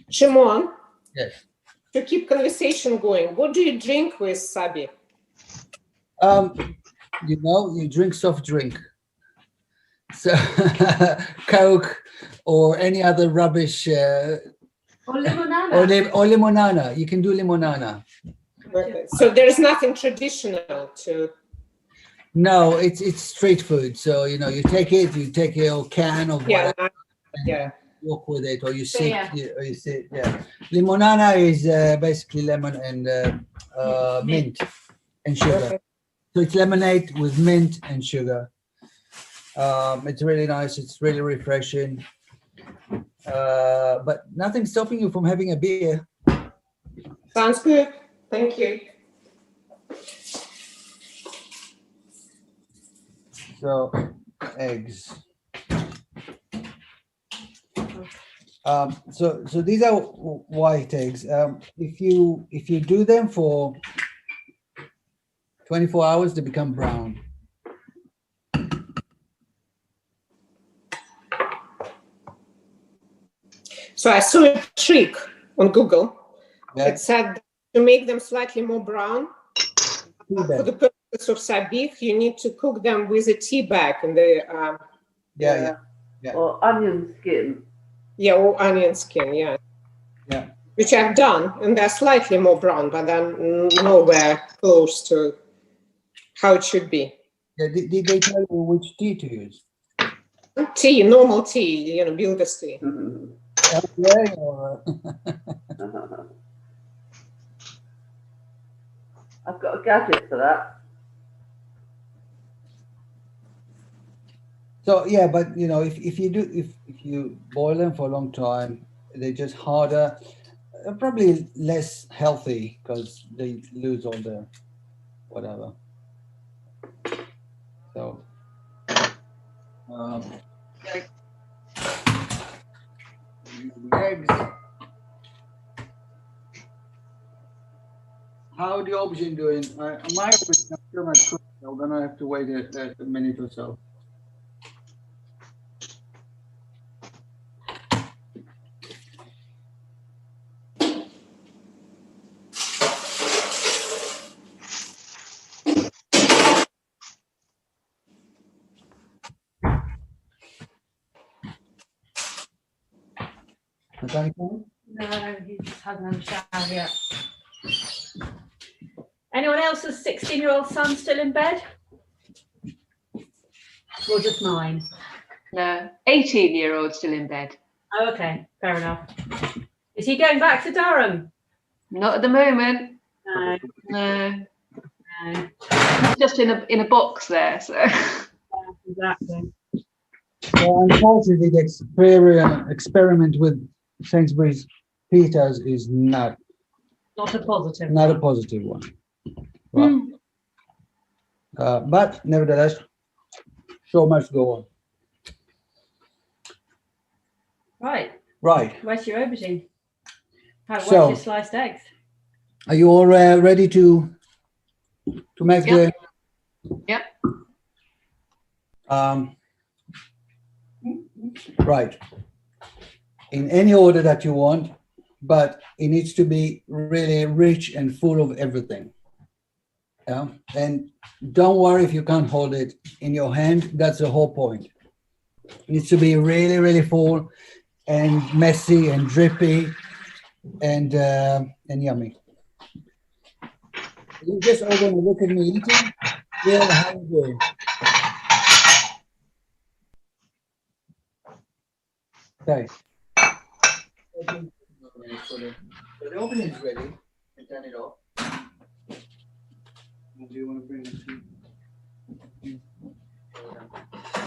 Shimon, Yes. to keep conversation going, what do you drink with Sabi? You know, you drink soft drink. So Coke or any other rubbish. Or limonada. Or limonana. You can do limonana. Okay. So there's nothing traditional to. No, it's street food. So you know, you take your can of Yeah, whatever, yeah. walk with it, or you So, sit. yeah. Or you sit. Yeah. Limonana is basically lemon and mint and sugar. Okay. So it's lemonade with mint and sugar. It's really nice. It's really refreshing. But nothing stopping you from having a beer. Sounds good. Thank you. So eggs. So these are white eggs. If you do them for 24 hours, they become brown. So I saw a trick on Google. Yeah. It said to make them slightly more brown, for the purpose of sabich, you need to cook them with a tea bag in the Yeah. Or onion skin. yeah, or onion skin, yeah. Yeah. Which I've done, and they're slightly more brown, but they're nowhere close to how it should be. Yeah. Did they tell you which tea to use? Tea, normal tea, builder's tea. Okay, or I've got a gadget for that. so yeah, but if you boil them for a long time, they're just harder, probably less healthy because they lose all the whatever. So eggs. How the aubergine doing? My aubergine, I'm still not cooked. I'm gonna have to wait a minute or so. No, he just hasn't had a shower yet. Anyone else's 16-year-old son still in bed? Or just mine? No, 18-year-old still in bed. Oh, okay, fair enough. Is he going back to Durham? Not at the moment. No. No. No. He's just in a box there. So. Exactly. Well, unfortunately, the experiment with Sainsbury's pitas is not a positive. Not a positive one. Well, but nevertheless, show must go on. Right. Right. Where's your aubergine? Where's So- your sliced eggs? Are you all ready to make Yep. Yep. Right. In any order that you want, but it needs to be really rich and full of everything. Yeah. And don't worry if you can't hold it in your hand. That's the whole point. It needs to be really, really full and messy and drippy and yummy. You just all going to look at me eating. Yeah, how you doing? Okay. So the oven is ready. You turn it off. Do you want to bring it to?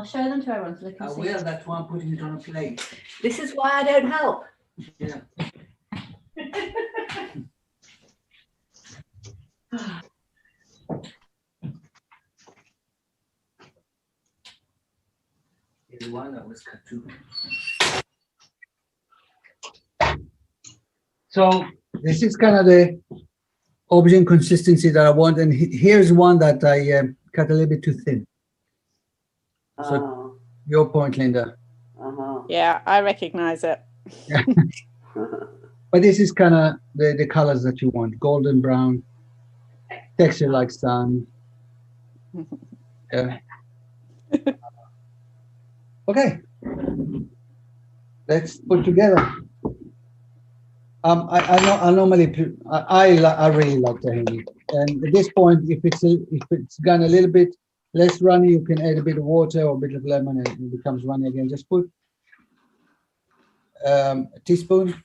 I'll show them to everyone so they can I see. will. That's why I'm putting it on a plate. This is why I don't help. Yeah. Here's one that was cut too. So this is kind of the aubergine consistency that I want, and here's one that I cut a little bit too thin. So your point, Linda. Yeah, I recognize it. But this is kind of the colors that you want: golden brown, texture like sun. Yeah. Okay. Let's put together. I normally I really like tahini, and at this point, if it's gone a little bit less runny, you can add a bit of water or a bit of lemon, and it becomes runny again. Just put a teaspoon,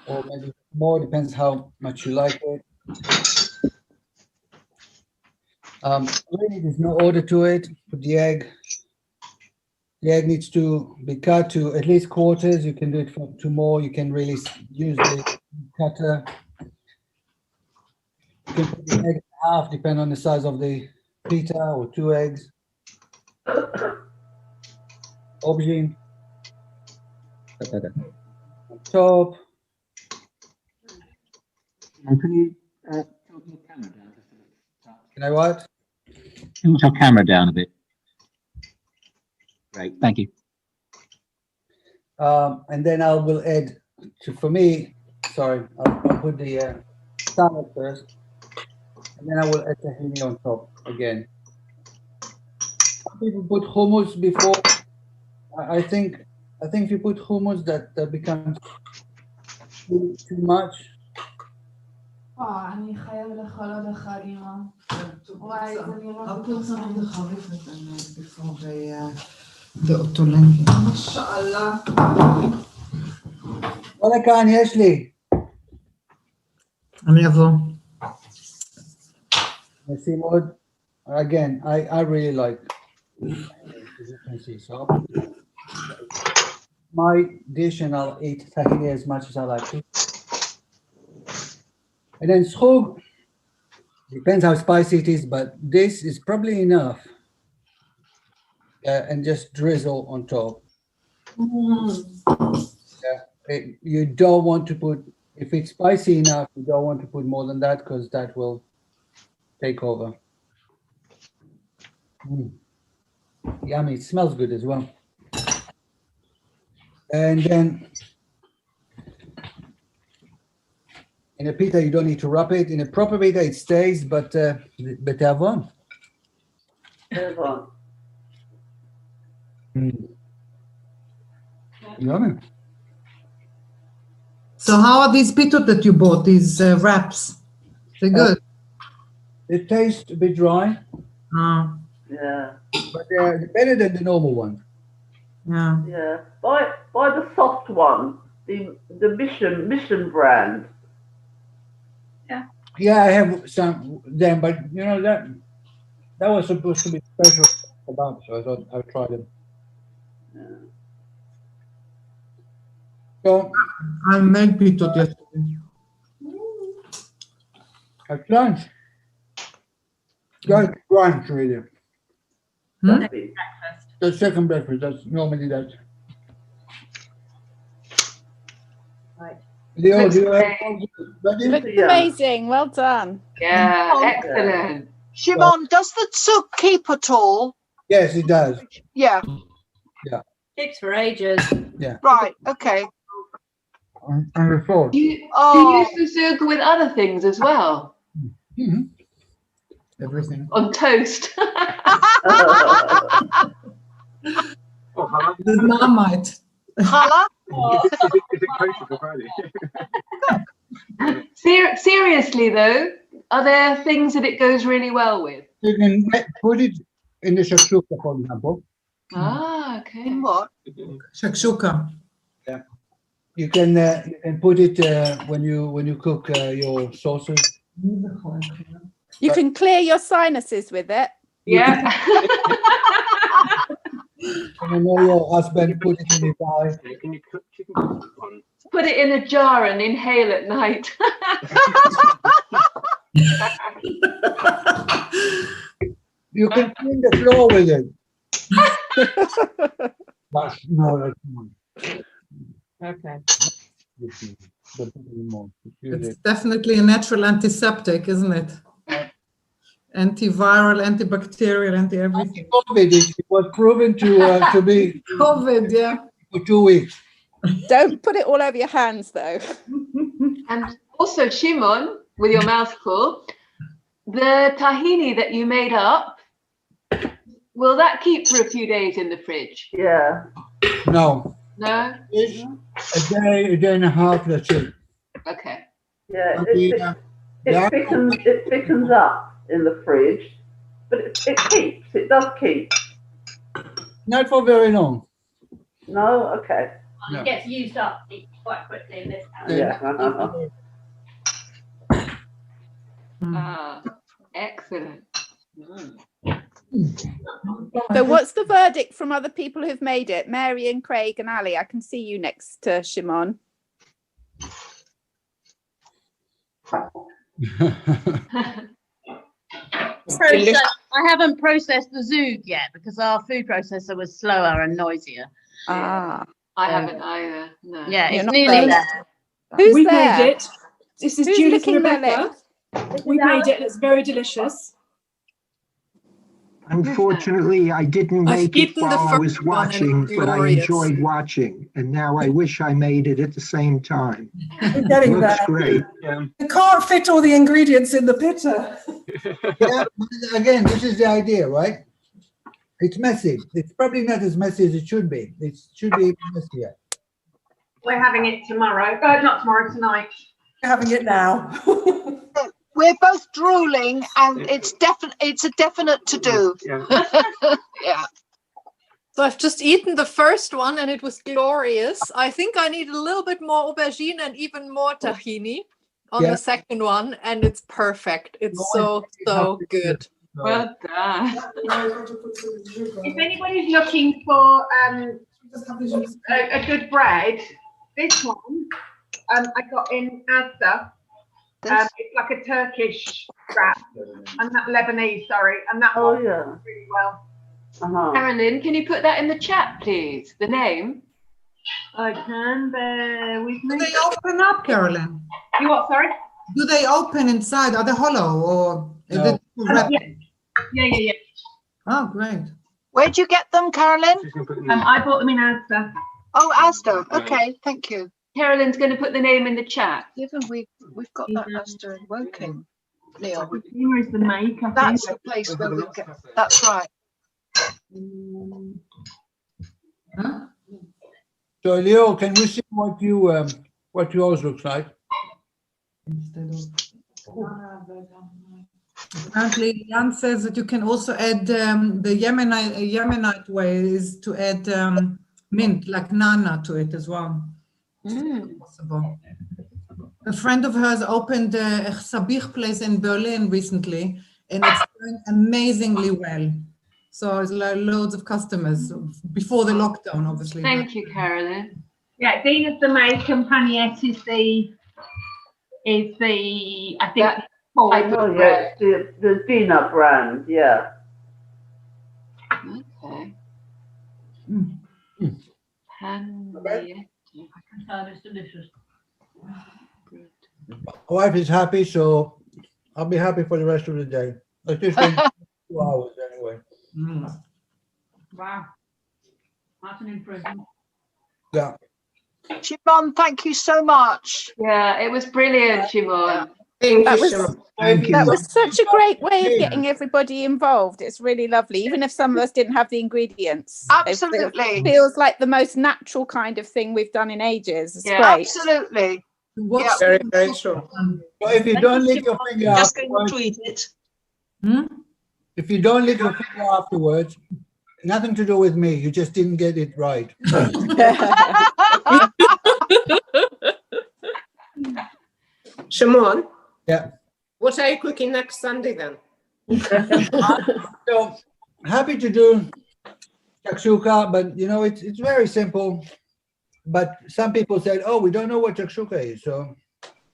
or maybe more, depends how much you like it. Really, there's no order to it. Put the egg. The egg needs to be cut to at least quarters. You can do it for 2 more. You can really use the cutter. You can put the egg in half, depending on the size of the pita, or 2 eggs. Aubergine. On top. And can you tilt your camera down? Can I what? Tilt your camera down a bit. Great, thank you. And then I will add, for me, sorry, I'll put the salad first, and then I will add tahini on top again. Some people put hummus before. I think if you put hummus, that becomes too much. אני חייבת לאכול עוד אחד, אמא. וואי, זה נראה... I'll put some of the חריף before the otolenghi. משאלה. וואלה כאן, יש לי. אני אבוא. נשים עוד. Again, I really like, as you can see, so my dish, and I'll eat tahini as much as I like to. And then zhoug, depends how spicy it is, but this is probably enough. And just drizzle on top. You don't want to put, if it's spicy enough, you don't want to put more than that, because that will take over. Yummy, it smells good as well. And then in a pita, you don't need to wrap it. In a proper pita, it stays, but betavon. Yummy. So how are these pitot that you bought, these wraps? They're good? They taste a bit dry. Yeah. But they're better than the normal one. Yeah. Yeah. Buy the soft one, the Mission brand. Yeah, I have some them, but you know that was supposed to be special about, so I thought I would try them. So I made pitot yesterday. at lunch, just brunch really. The second breakfast. That's normally that. Right. Leo, do you have Looks amazing. Well done. Yeah, excellent. Shimon, does the zhoug keep at all? Yes, it does. Yeah. Yeah. Keeps for ages. Yeah. Right. Okay. And the sauce. Do you use the zhoug with other things as well? Mm-hmm. Everything. On toast. The Marmite. Colour? Is it coated already? Seriously though, are there things that it goes really well with? You can put it in the shakshuka, for example. Ah, okay. In what? Shakshuka. Yeah. You can put it when you cook your sauces. You can clear your sinuses with it. Yeah. And I know your husband put it in his eye. Put it in a jar and inhale at night. You can clean the floor with it. No, that's not. Okay. It's definitely a natural antiseptic, isn't it? Antiviral, antibacterial, anti-everything. COVID, it was proven to be COVID, yeah. for 2 weeks. Don't put it all over your hands, though. And also, Shimon, with your mouth full, the tahini that you made up, will that keep for a few days in the fridge? Yeah. No. No? A day and a half, that's it. Okay. Yeah, it thickens up in the fridge, but it does keep. Not for very long. No? Okay. It gets used up quite quickly in this house. Yeah. Ah, excellent. So what's the verdict from other people who've made it? Mary and Craig and Ali, I can see you next to Shimon. I haven't processed the zhoug yet because our food processor was slower and noisier. Ah, I haven't either. No. Yeah, You're it's not nearly there. there. Who's We've there? made it. This is Who's Judith and licking their Rebecca. lips? We've made it. It's very delicious. Unfortunately, I didn't I've make it eaten the while I first was one and watching, it's but I glorious. enjoyed watching. And now I wish I made it at the same time. We're getting Looks there. great. You can't fit all the ingredients in the pita. Yeah, again, this is the idea, right? It's messy. It's probably not as messy as it should be. It should be messier. We're having it tomorrow. Not tomorrow, tonight. We're having it now. We're both drooling, and it's a definite to do. Yeah. So I've just eaten the first one and it was glorious. I think I need a little bit more aubergine and even more tahini on the second one, and it's perfect. It's so good. Well done. If anybody's looking for a good bread, this one I got in Asda. It's like a Turkish wrap, and that Lebanese, sorry, and that one really well. Carolyn, can you put that in the chat, please? The name? I can, bear with me. Do they open up, Carolyn? You what, sorry? Do they open inside? Are they hollow or? No. Yeah. Oh, great. Where'd you get them, Carolyn? I bought them in Asda. Oh, Asda. Okay, thank you. Carolyn's going to put the name in the chat. Even we've got that Asda in Woking, Neil. Where is the maker? That's the place where we get. That's right. So Leo, can we see what yours looks like? Apparently, Jan says that you can also add the Yemenite way is to add mint, like nana, to it as well. Possible. A friend of hers opened a Sabich place in Berlin recently, and it's doing amazingly well. So it's like loads of customers before the lockdown, obviously. Thank you, Carolyn. Yeah, Dina's the maker, and Paniette is the I think. The Dina brand, yeah. Okay. It's delicious. My wife is happy, so I'll be happy for the rest of the day. I just wait 2 hours anyway. Wow. That's an improvement. Yeah. Shimon, thank you so much. Yeah, it was brilliant, Shimon. That was such a great way of getting everybody involved. It's really lovely, even if some of us didn't have the ingredients. Absolutely. It feels like the most natural kind of thing we've done in ages. It's great. Absolutely. Yeah. Very, very true. So if you don't lick your finger Just going afterwards, to eat it. if you don't lick your finger afterwards, nothing to do with me. You just didn't get it right. Shimon? Yeah. What are you cooking next Sunday then? So happy to do shakshuka, but you know, it's very simple. But some people said, oh, we don't know what shakshuka is. So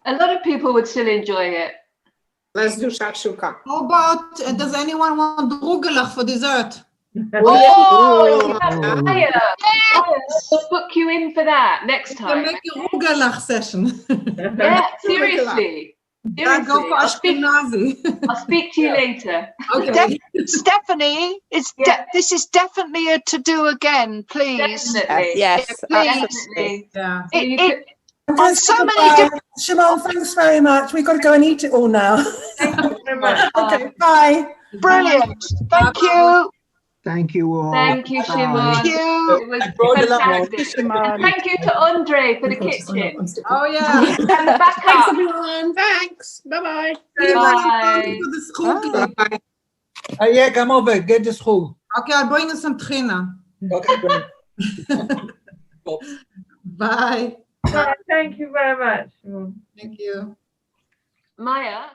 A lot of people would still enjoy it. Let's do shakshuka. How about, does anyone want rugelach for dessert? Oh, Maya, we'll book you in for that next time. Make a rugelach session. Yeah, seriously. Go for Ashkenazi. I'll speak to you later. Okay. Stephanie, this is definitely a to do again, please. Definitely. Yes, Please. absolutely. Yeah. On so many different. Shimon, thanks very much. We've got to go and eat it all now. Thank you very much. Okay, bye. Brilliant. Thank you. Thank you all. Thank you, Shimon. Thank you. It was fantastic. And thank you to Andre for the kitchen. Oh, yeah. And the backup. Thanks, everyone. Thanks. Bye-bye. Bye. Bye. yeah, come over, get the school. Okay, I'll bring you some trina. Okay, great. Bye. Thank you very much. Thank you. Maya.